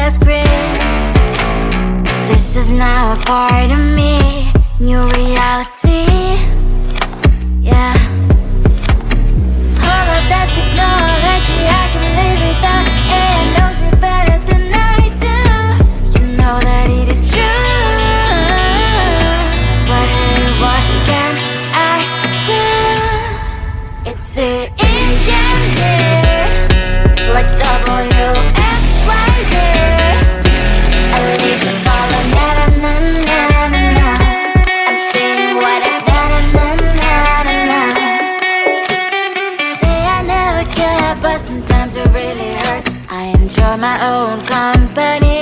the script. This is now a part of me, new reality. Yeah. All of that technology I can live without. AI knows me better than I do. You know that it is true. But hey, what can I do? It's the engines here, like WXYZ. I need to follow na-na-na-na-na-na. I'm saying what I na-na-na-na-na. Say I never care, but sometimes it really hurts. I enjoy my own company.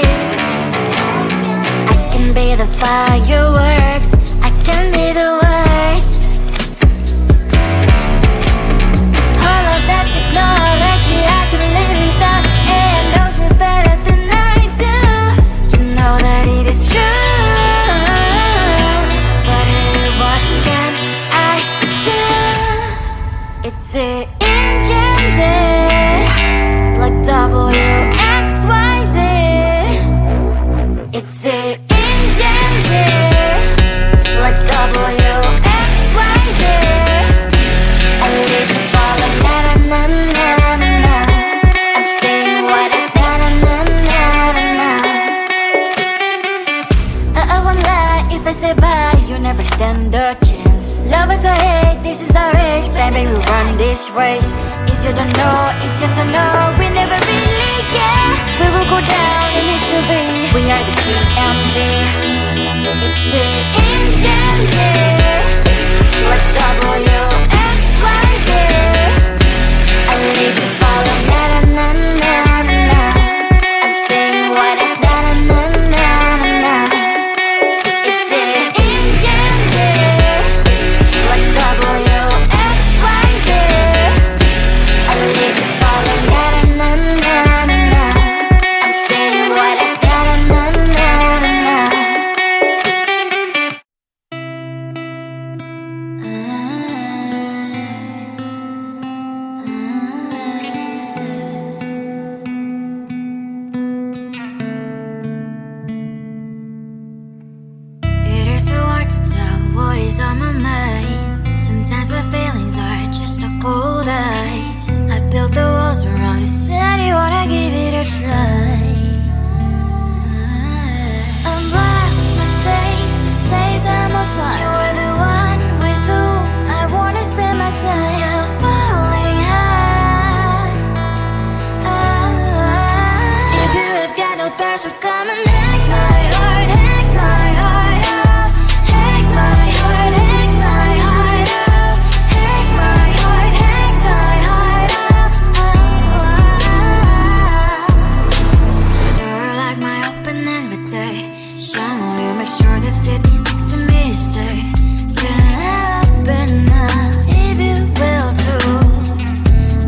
I can be the fireworks, I can be the worst. All of that technology I can live without. AI knows me better than I do. You know that it is true. But hey, what can I do? It's the engines, like WXYZ. It's the engines, like WXYZ. I need to follow na-na-na-na-na-na. I'm saying what I na-na-na-na-na. I won't lie if I say bye, you never stand a chance. Love is or hate, this is our age. Baby, we run this race. If you don't know, it's yes or no. We never really care. We will go down in history. We are the GMZ. It's the engines here, like WXYZ. I need to follow na-na-na-na-na-na. I'm saying what I na-na-na-na-na. It's the engines here, like WXYZ. I need to follow na-na-na-na-na-na. I'm saying what I na-na-na-na-na. It is so hard to tell what is on my mind. Sometimes my feelings are just a cold ice. I built the walls around you, said you wanna give it a try. I'm lost, mistake to say I'm a fly. You're the one with whom I wanna spend my time. You're falling high. If you have got no bears, so come and hack my heart, hack my heart out. Hack my heart, hack my heart out. Hack my heart, hack my heart out. You're like my open invitation. Will you make sure that sitting next to me say, can open up if you will too.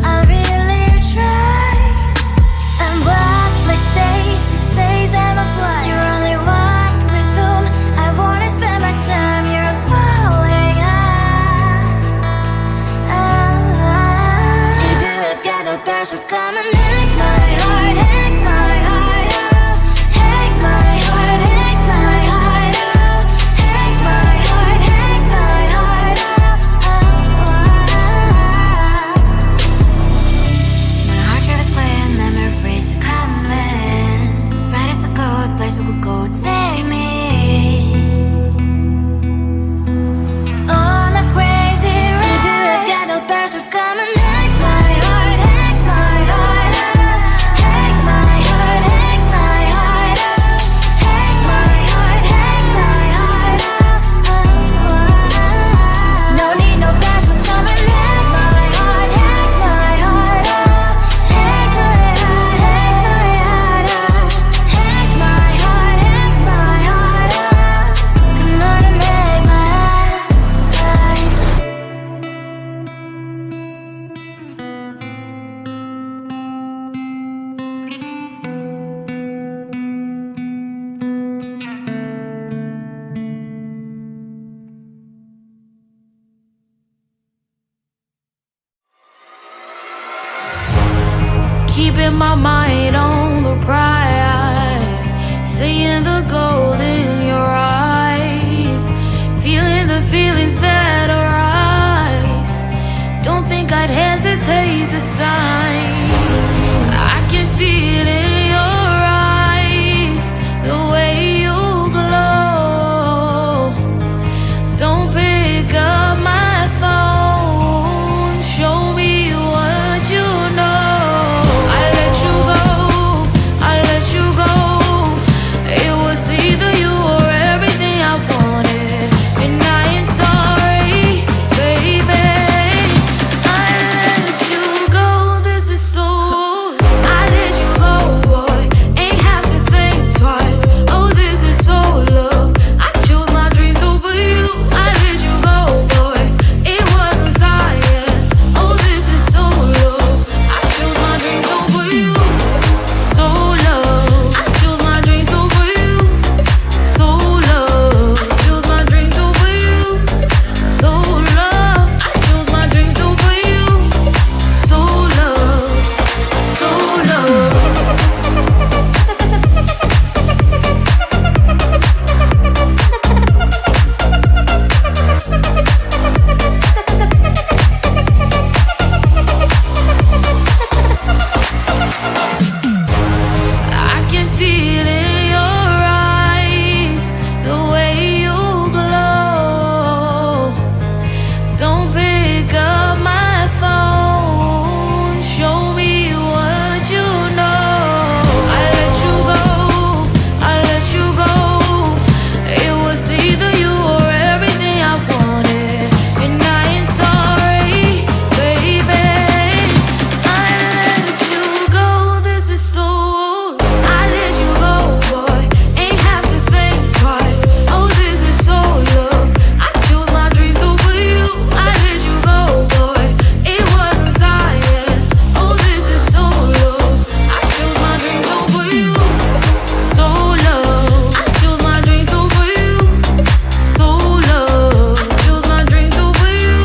I'll really try. And what my state to say I'm a fly. You're only one with whom I wanna spend my time. You're falling high. If you have got no bears, so come and hack my heart, hack my heart out. Hack my heart, hack my heart out. the gold in your eyes, feeling the feelings that arise. Don't think I'd hesitate to sign. I can see it in your eyes, the way you glow. Don't pick up my phone, show me what you know. I let you go, I let you go. It was either you or everything I wanted, and I ain't sorry, baby. I let you go, this is so. I let you go, boy, ain't have to think twice. Oh, this is so love. I chose my dreams over you. I let you go, boy, it wasn't science. Oh, this is so love. I chose my dreams over you. So love. I chose my dreams over you. So love. Chose my dreams over you. So love. I chose my dreams over you. So love. So love. I can see it in your eyes, the way you glow. Don't pick up my phone, show me what you know. I let you go, I let you go. It was either you or everything I wanted, and I ain't sorry, baby. I let you go, this is so. I let you go, boy, ain't have to think twice. Oh, this is so love. I chose my dreams over you. I let you go, boy, it wasn't science. Oh, this is so love. I chose my dreams over you. So love. I chose my dreams over you. So love. Chose my dreams over you.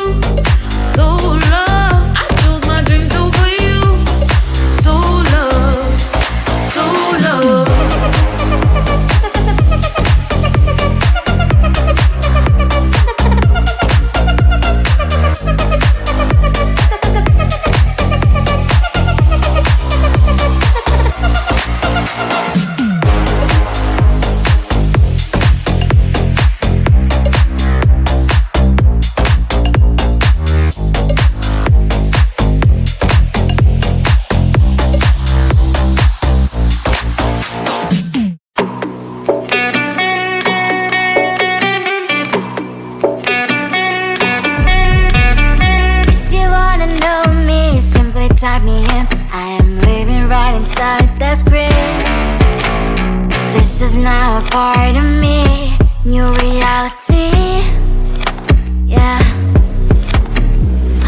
So love. I chose my dreams over you. So love. So love. If you wanna know me, simply type me in. I am living right inside the screen. This is now a part of me, new reality. Yeah.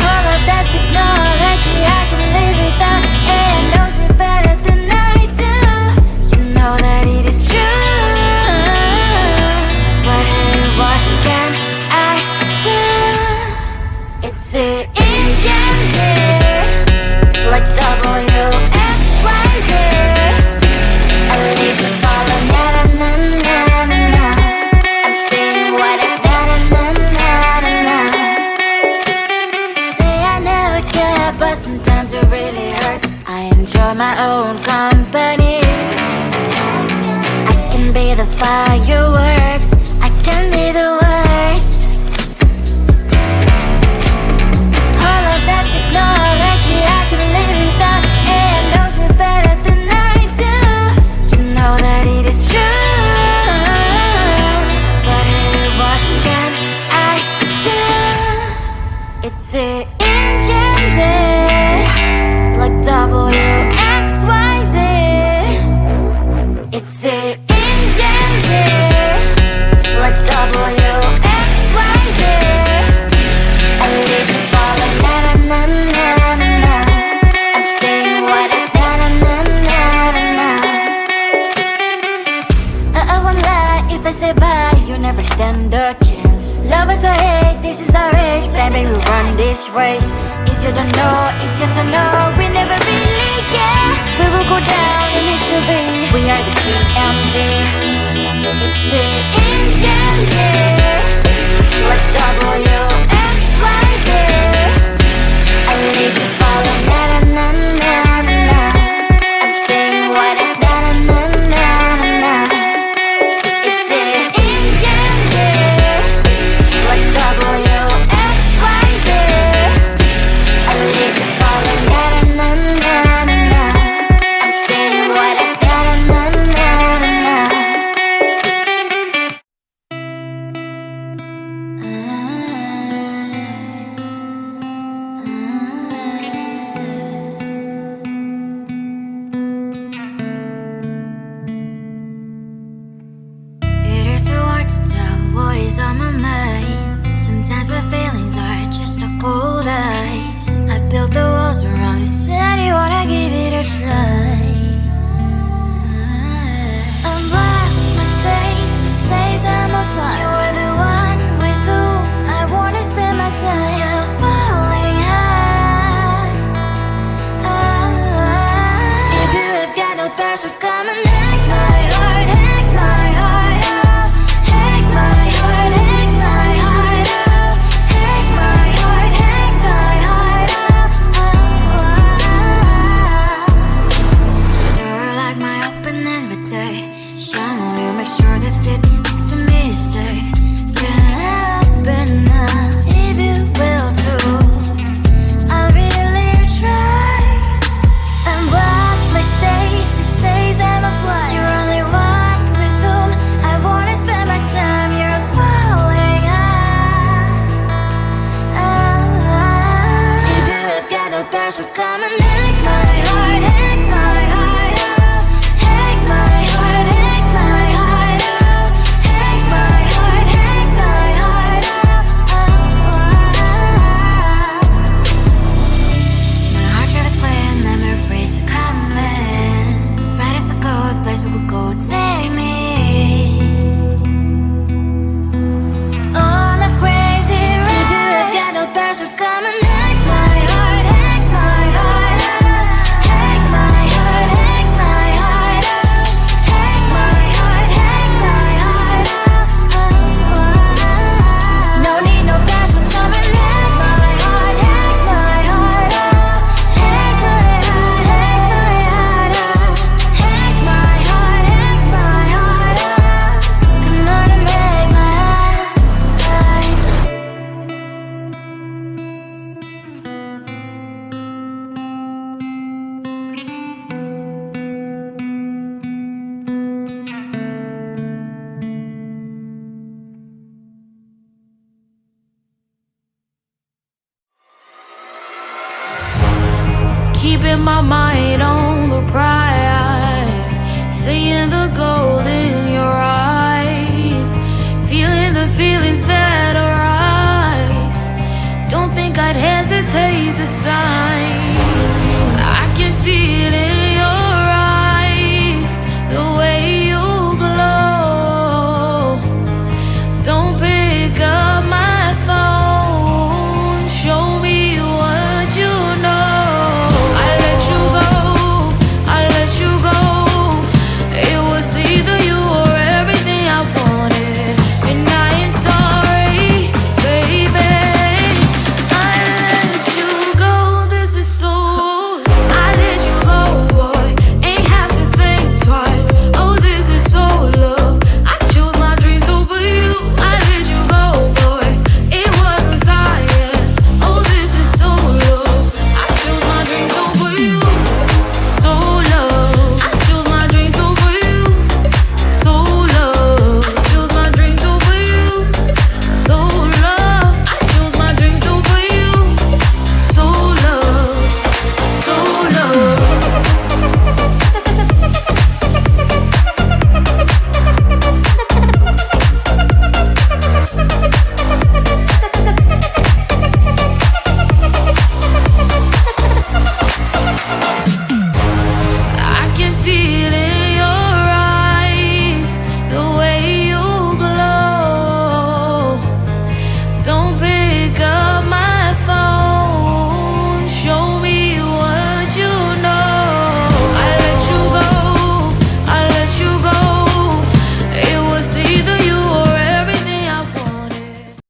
All of that technology I can live without. It knows me better than I do. You know that it is true. But hey, what can I do? It's it in gems here, like WXYZ. I need to follow, na na na na na na. I'm saying what I na na na na na na. Say I never care, but sometimes it really hurts. I enjoy my own company. I can be the fireworks, I can be the worst. All of that technology I can live without. It knows me better than I do. You know that it is true. But hey, what can I do? It's it in gems, like WXYZ. It's it in gems, like WXYZ. I live to follow, na na na na na na. I'm saying what I na na na na na na. I won't lie if I say bye, you never stand a chance. Love us or hate, this is our age, baby, we run this race. If you don't know, it's yes or no, we never really care. We will go down in history, we are the TMZ. what is on my mind. Sometimes my feelings are just a cold ice. I built the walls around you, said you wanna give it a try. I watched my state to say that I'm a fly. You were the one with whom I wanna spend my time. You're falling high. If you have got no bears, so come and hack my heart, hack my heart out. Hack my heart, hack my heart out. Hack my heart, hack my heart out. You're like my open invitation. Will you make sure that sitting next to me you say, can happen now, if you will too. I'll really try. And what my state to say I'm a fly. You're only one with whom I wanna spend my time. You're falling high. If you have got no bears, so come and hack my heart, hack my heart out. Hack my heart, hack my heart out. Hack my heart, hack my heart out. My heart drive is clear and memory freeze, so come in. Right is a good place we could go, take me on a crazy ride. If you have got no bears, so come and hack my heart, hack my heart out. Hack my heart, hack my heart out. Hack my heart, hack my heart out. No need no bears, so come and hack my heart, hack my heart out. Hack my heart, hack my heart out. Hack my heart, hack my heart out. Come on and make my heart. Keep in my mind